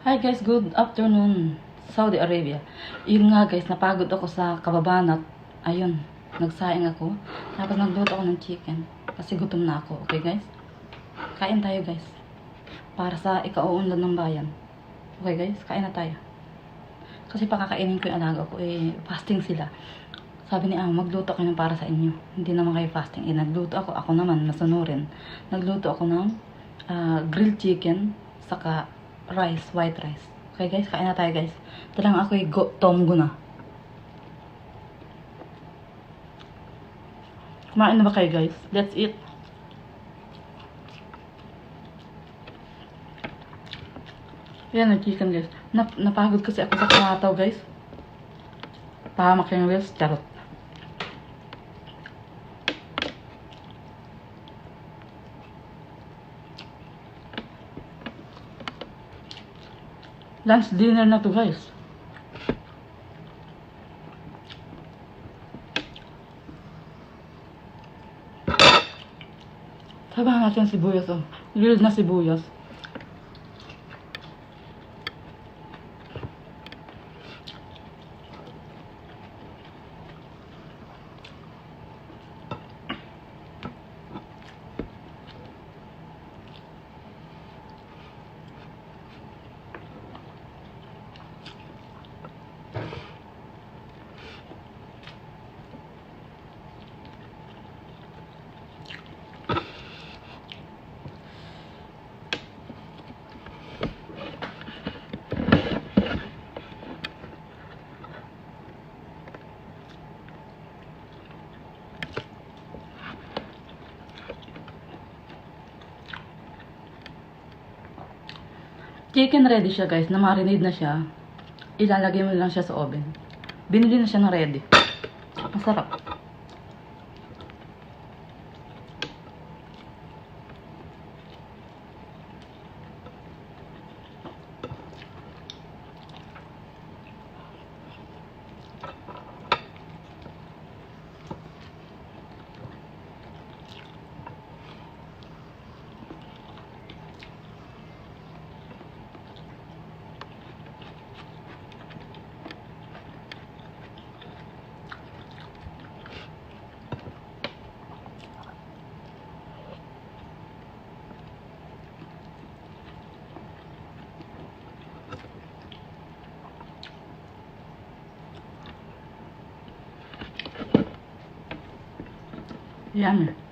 Hi guys, good afternoon, Saudi Arabia. Yun nga guys, napagod ako sa kababanat. Ayun, nagsaing ako. Tapos nagluto ako ng chicken. Kasi gutom na ako, okay guys? Kain tayo guys. Para sa ikauunlad ng bayan. Okay guys, kain na tayo. Kasi pakakainin ko yung alaga ko, fasting sila. Sabi ni magluto kayo ng para sa inyo. Hindi naman kayo fasting. Nagluto ako naman, masunurin. Nagluto ako ng grilled chicken, saka rice, white rice. Okay guys, kain na tayo guys. Ito lang ako tom guna. Kumain na ba kayo guys? Let's eat. Yan ang chicken guys. Napagod kasi ako sa kumataw guys. Pahamak yung wheels, charot. Lunch dinner na to guys. Sabahan natin sibuyas oh. Grilled na sibuyas. Chicken ready siya guys, na-marinate na siya. Ilalagay mo lang siya sa oven. Binili na siya na ready. Masarap. Yummy.